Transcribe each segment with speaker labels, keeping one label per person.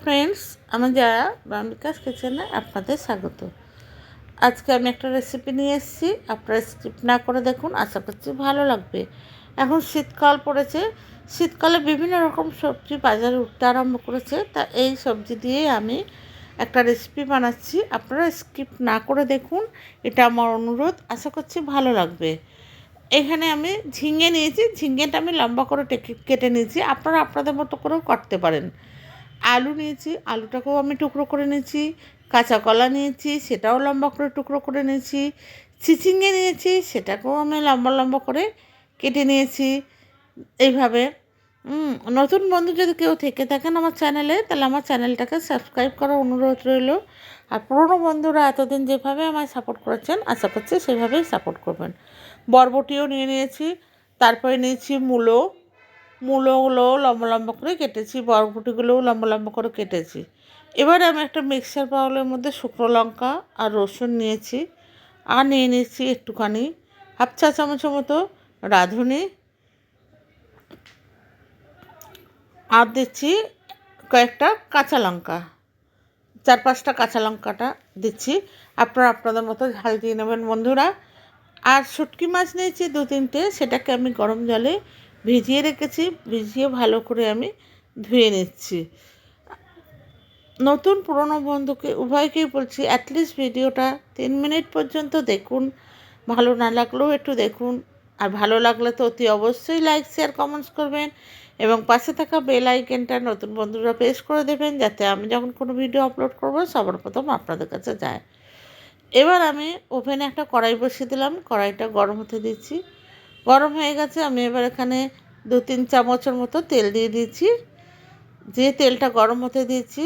Speaker 1: Friends, আমি যারা বাম্বিকাস কিচেনে আপনাদের স্বাগত। আজকে আমি একটা রেসিপি নিয়ে এসেছি, আপনারা স্কিপ না করে দেখুন, আশা করছি ভালো লাগবে। এখন শীতকাল পড়েছে, শীতকালে বিভিন্ন রকম সবজি বাজারে উঠতে আরম্ভ করেছে, তা এই সবজি দিয়ে আমি একটা রেসিপি বানাচ্ছি। আপনারা স্কিপ না করে দেখুন, এটা আমার অনুরোধ, আশা করছি ভালো লাগবে। এখানে আমি ঝিঙে নিয়েছি, ঝিঙেটা আমি লম্বা করে কেটে নিয়েছি, আপনারা আপনাদের মতো করেও কাটতে পারেন। আলু নিয়েছি, আলুটাকেও আমি টুকরো করে নিয়েছি। কাঁচা কলা নিয়েছি, সেটাও লম্বা করে টুকরো করে নিয়েছি। চিচিঙ্গে নিয়েছি, সেটাকেও আমি লম্বা লম্বা করে কেটে নিয়েছি। এইভাবে নতুন বন্ধু যদি কেউ থেকে থাকেন আমার চ্যানেলে, তাহলে আমার চ্যানেলটাকে সাবস্ক্রাইব করার অনুরোধ রইল। আর পুরনো বন্ধুরা এতদিন যেভাবে আমায় সাপোর্ট করেছেন, আশা করছি সেভাবেই সাপোর্ট করবেন। বরবটিও নিয়ে নিয়েছি, তারপরে নিয়েছি মূলোগুলোও লম্বা লম্বা করে কেটেছি, বরবটিগুলোও লম্বা লম্বা করে কেটেছি। এবারে আমি একটা মিক্সার বাউলের মধ্যে শুকনো লঙ্কা আর রসুন নিয়েছি, আর নিয়ে নিয়েছি একটুখানি হাফ চা চামচের মতো রাঁধুনি, আর দিচ্ছি কয়েকটা কাঁচা লঙ্কা, 4-5টা কাঁচা লঙ্কাটা দিচ্ছি। আপনারা আপনাদের মতো ঝাল দিয়ে নেবেন বন্ধুরা। আর শুটকি মাছ নিয়েছি 2-3টে, সেটাকে আমি গরম জলে ভিজিয়ে রেখেছি, ভিজিয়ে ভালো করে আমি ধুয়ে নিচ্ছি। নতুন পুরনো বন্ধুকে উভয়কেই বলছি, অ্যাটলিস্ট ভিডিওটা 3 মিনিট পর্যন্ত দেখুন, ভালো না লাগলেও একটু দেখুন। আর ভালো লাগলে তো অতি অবশ্যই লাইক শেয়ার কমেন্টস করবেন, এবং পাশে থাকা বেল আইকনটা নতুন বন্ধুরা প্রেস করে দেবেন, যাতে আমি যখন কোনো ভিডিও আপলোড করব সবার প্রথম আপনাদের কাছে যায়। এবার আমি ওভেনে একটা কড়াই বসিয়ে দিলাম, কড়াইটা গরম হতে দিচ্ছি। গরম হয়ে গেছে, আমি এবার এখানে 2-3 চামচের মতো তেল দিয়ে দিয়েছি। যে তেলটা গরম হতে দিয়েছি,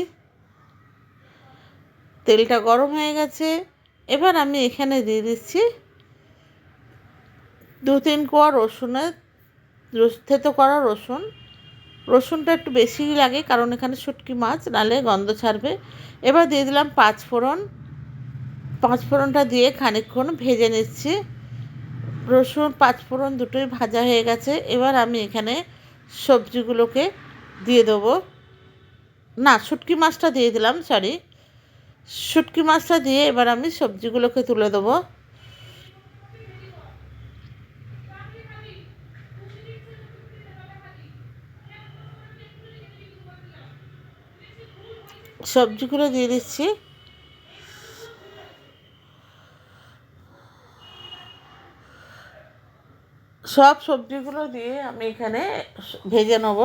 Speaker 1: তেলটা গরম হয়ে গেছে। এবার আমি এখানে দিয়ে দিচ্ছি 2-3 কোয়া থেতো করা রসুন। রসুনটা একটু বেশিই লাগে, কারণ এখানে শুটকি মাছ, নালে গন্ধ ছাড়বে। এবার দিয়ে দিলাম 5 ফোড়ন। 5 ফোড়নটা দিয়ে খানিকক্ষণ ভেজে নিচ্ছি। রসুন 5 ফোড়ন দুটোই ভাজা হয়ে গেছে। এবার আমি এখানে সবজিগুলোকে দিয়ে দেবো। না, শুটকি মাছটা দিয়ে দিলাম, সরি, শুটকি মাছটা দিয়ে এবার আমি সবজিগুলোকে তুলে দেবো। সবজিগুলো দিয়ে দিচ্ছি। সব সবজিগুলো দিয়ে আমি এখানে ভেজে নেব।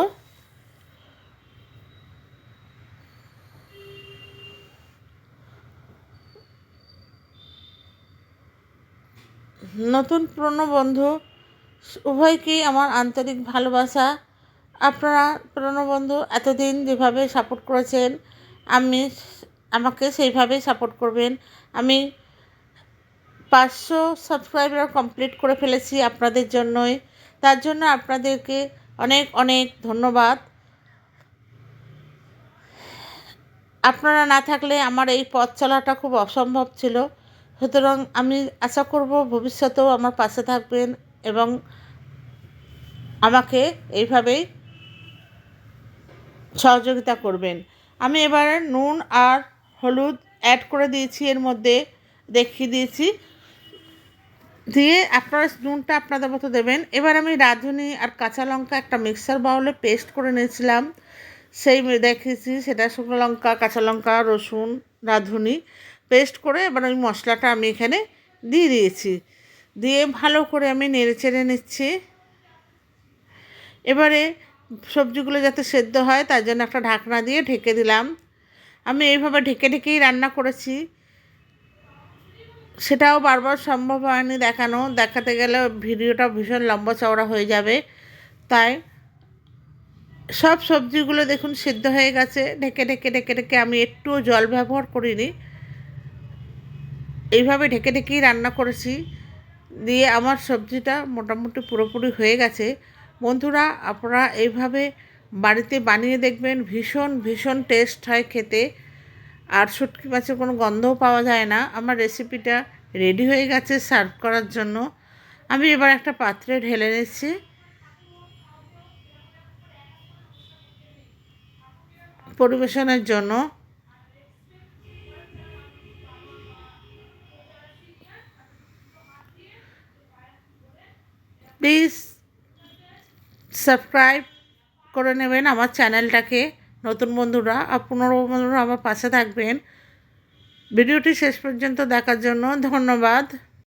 Speaker 1: নতুন পুরনো বন্ধু উভয়কেই আমার আন্তরিক ভালোবাসা। আপনারা পুরনো বন্ধু এতদিন যেভাবে সাপোর্ট করেছেন, আমাকে সেইভাবেই সাপোর্ট করবেন। আমি 500 সাবস্ক্রাইবার কমপ্লিট করে ফেলেছি আপনাদের জন্যই। তার জন্য আপনাদেরকে অনেক অনেক ধন্যবাদ। আপনারা না থাকলে আমার এই পথ চলাটা খুব অসম্ভব ছিল। সুতরাং আমি আশা করব ভবিষ্যতেও আমার পাশে থাকবেন এবং আমাকে এইভাবেই সহযোগিতা করবেন। আমি এবার নুন আর হলুদ অ্যাড করে দিয়েছি, এর মধ্যে দেখিয়ে দিয়েছি। দিয়ে আপনারা নুনটা আপনাদের মতো দেবেন। এবার আমি রাঁধুনি আর কাঁচা লঙ্কা একটা মিক্সার বাউলে পেস্ট করে নিয়েছিলাম, সেই দেখিয়েছি, সেটা শুকনো লঙ্কা, কাঁচা লঙ্কা, রসুন, রাঁধুনি পেস্ট করে এবার ওই মশলাটা আমি এখানে দিয়ে দিয়েছি। দিয়ে ভালো করে আমি নেড়ে চেড়ে নিচ্ছি। এবারে সবজিগুলো যাতে সেদ্ধ হয়, তার জন্য একটা ঢাকনা দিয়ে ঢেকে দিলাম। আমি এইভাবে ঢেকে ঢেকেই রান্না করেছি, সেটাও বারবার সম্ভব হয়নি দেখাতে গেলে ভিডিওটা ভীষণ লম্বা চওড়া হয়ে যাবে। তাই সব সবজিগুলো দেখুন সিদ্ধ হয়ে গেছে। ঢেকে ঢেকে ঢেকে ঢেকে আমি একটুও জল ব্যবহার করিনি, এইভাবে ঢেকে ঢেকেই রান্না করেছি। দিয়ে আমার সবজিটা মোটামুটি পুরোপুরি হয়ে গেছে। বন্ধুরা, আপনারা এইভাবে বাড়িতে বানিয়ে দেখবেন, ভীষণ ভীষণ টেস্ট হয় খেতে। আর শুটকি মাছের কোনো গন্ধও পাওয়া যায় না। আমার রেসিপিটা রেডি হয়ে গেছে সার্ভ করার জন্য। আমি এবার একটা পাত্রে ঢেলে নিচ্ছি। পরিবেশনের জন্য। প্লিজ সাবস্ক্রাইব করে নেবেন আমার চ্যানেলটাকে নতুন বন্ধুরা, আর পুনরায় বন্ধুরা আমার পাশে থাকবেন। ভিডিওটি শেষ পর্যন্ত দেখার জন্য ধন্যবাদ।